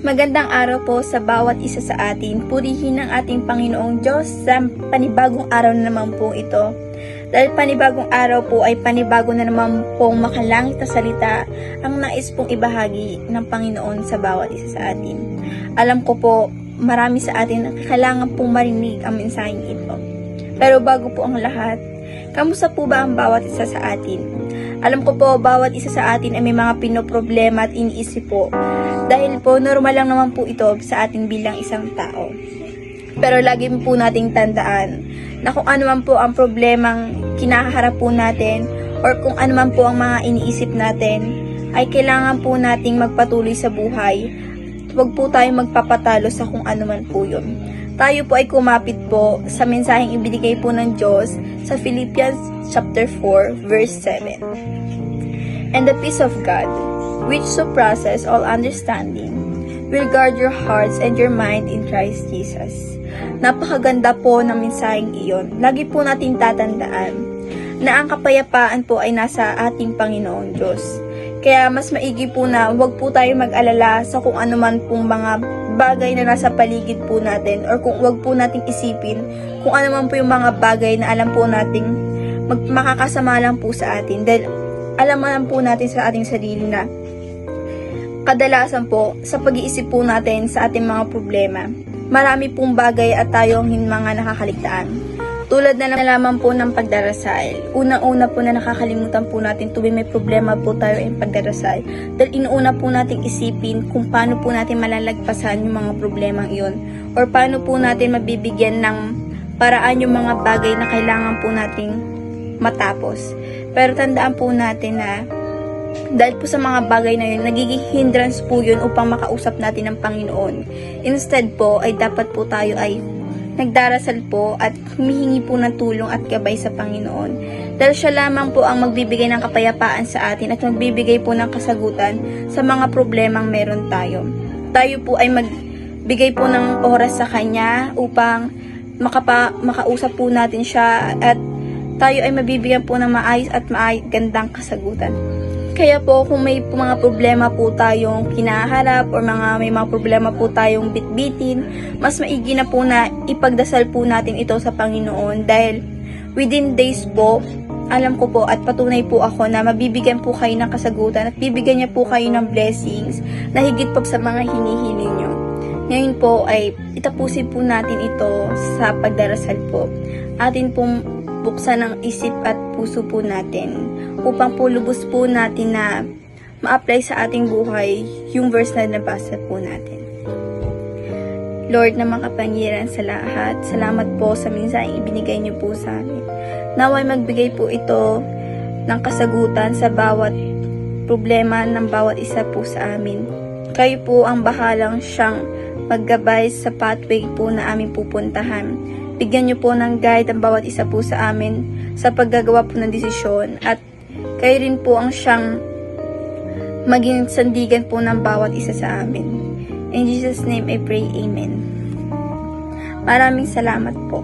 Magandang araw po sa bawat isa sa atin. Purihin ang ating Panginoong Diyos sa panibagong araw na naman po ito. Dahil panibagong araw po ay panibago na naman pong makalangit na salita ang nais pong ibahagi ng Panginoon sa bawat isa sa atin. Alam ko po, marami sa atin na kailangan pong marinig ang mensaheng ito. Pero bago po ang lahat, kamusta po ba ang bawat isa sa atin? Alam ko po, bawat isa sa atin ay may mga pinoproblema at iniisip po. Dahil po, normal lang naman po ito sa atin bilang isang tao. Pero lagi po nating tandaan na kung ano man po ang problemang kinaharap po natin or kung ano man po ang mga iniisip natin, ay kailangan po nating magpatuloy sa buhay. Huwag po tayong magpapatalo sa kung ano man po yun. Tayo po ay kumapit po sa mensaheng ibinigay po ng Diyos sa Philippians chapter 4 verse 7. And the peace of God, which surpasses all understanding, will guard your hearts and your mind in Christ Jesus. Napakaganda po ng mensaheng iyon. Lagi po natin tatandaan na ang kapayapaan po ay nasa ating Panginoong Diyos. Kaya mas maigi po na huwag po tayo mag-alala sa kung ano man pong mga bagay na nasa paligid po natin or kung huwag po nating isipin kung ano man po yung mga bagay na alam po nating makakasama lang po sa atin. Dahil alam naman po natin sa ating sarili na kadalasan po sa pag-iisip po natin sa ating mga problema, marami pong bagay at tayong mga nakakaligtaan. Tulad na lamang po ng pagdarasal. Una-una po na nakakalimutan po natin tuwing may problema po tayo ay pagdarasal. Dahil inuuna po nating isipin kung paano po natin malalagpasan yung mga problemang iyon. Or paano po natin mabibigyan ng paraan yung mga bagay na kailangan po nating matapos. Pero tandaan po natin na dahil po sa mga bagay na yun, nagiging hindrance po yun upang makausap natin ng Panginoon. Instead po ay dapat po tayo ay nagdarasal po at humihingi po ng tulong at gabay sa Panginoon. Dahil siya lamang po ang magbibigay ng kapayapaan sa atin at magbibigay po ng kasagutan sa mga problemang meron tayo. Tayo po ay magbigay po ng oras sa Kanya upang makausap po natin siya at tayo ay mabibigyan po ng maayos at gandang kasagutan. Kaya po kung may mga problema po tayong kinaharap or may mga problema po tayong bitbitin, mas maigi na po na ipagdasal po natin ito sa Panginoon dahil within days po, alam ko po at patunay po ako na mabibigyan po kayo ng kasagutan at bibigyan niya po kayo ng blessings na higit pa sa mga hinihiling nyo. Ngayon po ay itapusin po natin ito sa pagdarasal po. Atin pong buksan ang isip at puso po natin upang po lubos po natin na ma-apply sa ating buhay yung verse na nabasa po natin. Lord na makapangyarihan sa lahat, salamat po sa mensaheng ibinigay niyo po sa amin. Naway magbigay po ito ng kasagutan sa bawat problema ng bawat isa po sa amin. Kayo po ang bahalang siyang maggabay sa pathway po na aming pupuntahan. Bigyan niyo po ng guide ang bawat isa po sa amin sa paggagawa po ng desisyon at kayo rin po ang siyang maging sandigan po ng bawat isa sa amin. In Jesus' name I pray, Amen. Maraming salamat po.